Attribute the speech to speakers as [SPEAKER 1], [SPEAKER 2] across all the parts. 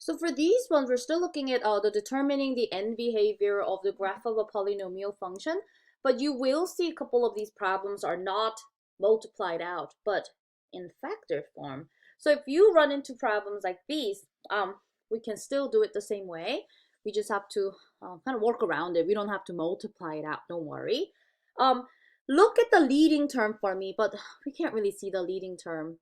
[SPEAKER 1] So for these ones, we're still looking at the determining the end behavior of the graph of a polynomial function, but you will see a couple of these problems are not multiplied out, but in factor form. So if you run into problems like these, we can still do it the same way. We just have to kind of work around it. We don't have to multiply it out, don't worry. Look at the leading term for me, but we can't really see the leading term.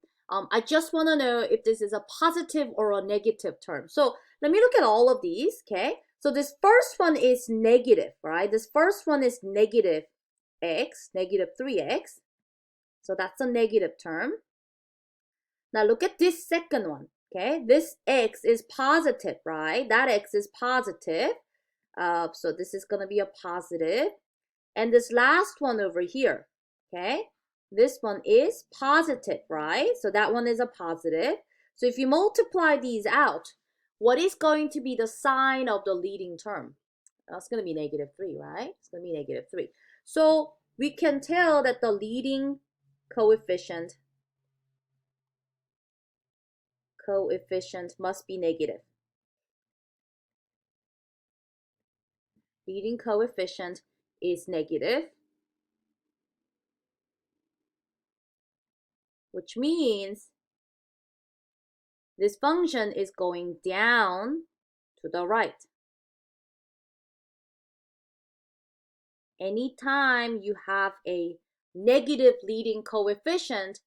[SPEAKER 1] I just want to know if this is a positive or a negative term. So let me look at all of these, okay? So this first one is negative, right? This first one is negative x, negative 3x. So that's a negative term. Now look at this second one, okay? This x is positive, right? That x is positive. So this is going to be a positive. And this last one over here, okay? This one is positive, right? So that one is a positive. So if you multiply these out, what is going to be the sign of the leading term? That's going to be negative 3, right? It's going to be negative 3. So we can tell that the leading coefficient must be negative. Leading coefficient is negative, which means this function is going down to the right. Anytime you have a negative leading coefficient,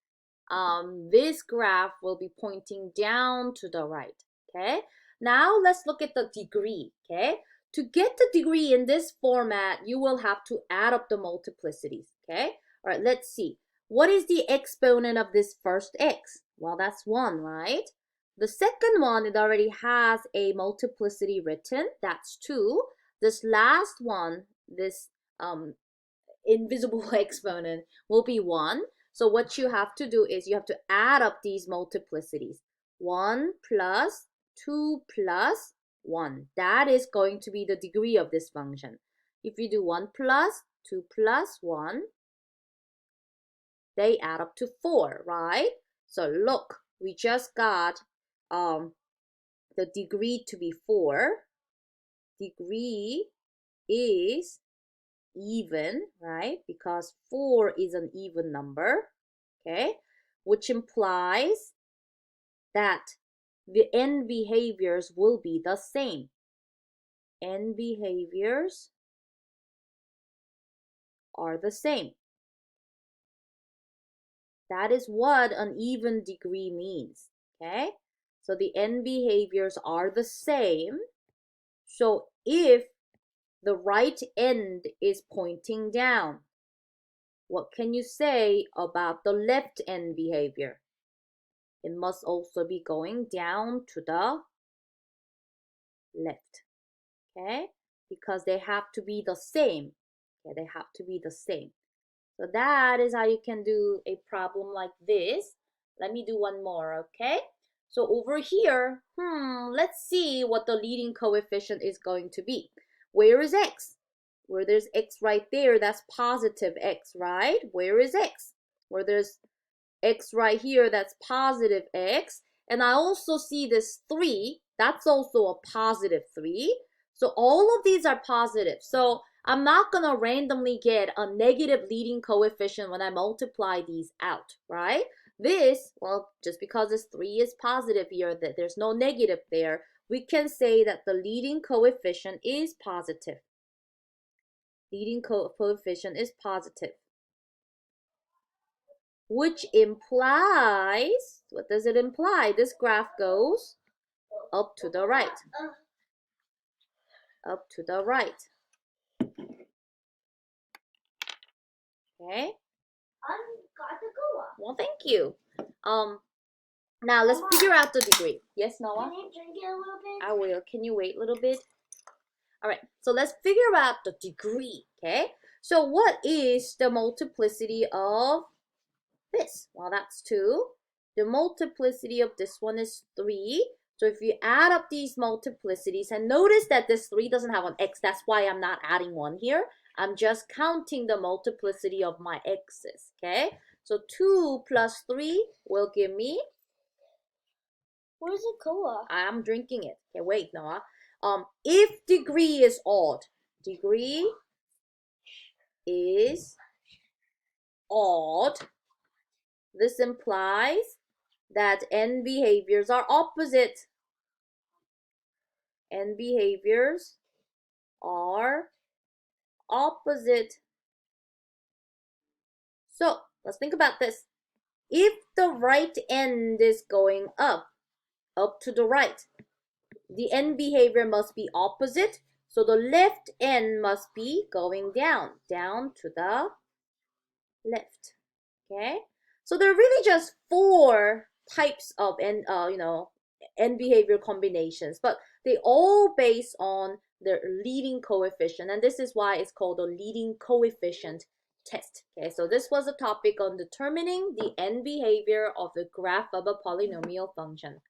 [SPEAKER 1] this graph will be pointing down to the right, okay? Now let's look at the degree, okay? To get the degree in this format, you will have to add up the multiplicities, okay? All right, let's see. What is the exponent of this first x? Well, that's 1, right? The second one, it already has a multiplicity written. That's 2. This last one, this invisible exponent, will be 1. So what you have to do is you have to add up these multiplicities. 1 plus 2 plus 1. That is going to be the degree of this function. If you do 1 plus 2 plus 1, they add up to 4, right? So look, we just got the degree to be 4. Degree is even, right? Because 4 is an even number, okay? Which implies that the end behaviors will be the same. End behaviors are the same. That is what an even degree means, okay? So the end behaviors are the same. So if the right end is pointing down, what can you say about the left end behavior? It must also be going down to the left, okay? Because they have to be the same. Okay, they have to be the same. So that is how you can do a problem like this. Let me do one more, okay? So over here, let's see what the leading coefficient is going to be. Where is x? Where there's x right there, that's positive x, right? Where is x? Where there's x right here, that's positive x. And I also see this 3, that's also a positive 3. So all of these are positive. So I'm not going to randomly get a negative leading coefficient when I multiply these out, right? This, well, just because this 3 is positive here, that there's no negative there, we can say that the leading coefficient is positive. Leading coefficient is positive. Which implies, what does it imply? This graph goes up to the right. Up to the right. Okay. Well, thank you. Now let's figure out the degree. Yes, Noah?
[SPEAKER 2] Can you drink it a little bit?
[SPEAKER 1] I will. Can you wait a little bit? All right. So let's figure out the degree. Okay. So what is the multiplicity of this? Well, that's 2. The multiplicity of this one is 3. So if you add up these multiplicities, and notice that this 3 doesn't have an x, that's why I'm not adding 1 here. I'm just counting the multiplicity of my x's, okay? So 2 plus 3 will give me
[SPEAKER 2] Where's the cola?
[SPEAKER 1] I'm drinking it. Okay, wait, Noah. If degree is odd, degree is odd, this implies that n behaviors are opposite. N behaviors are opposite. So let's think about this. If the right end is going up to the right, the n behavior must be opposite. So the left end must be going down to the left. Okay, so there are really just 4 types of n behavior combinations, but they all based on the leading coefficient, and this is why it's called the leading coefficient test. Okay, so this was a topic on determining the n behavior of the graph of a polynomial function.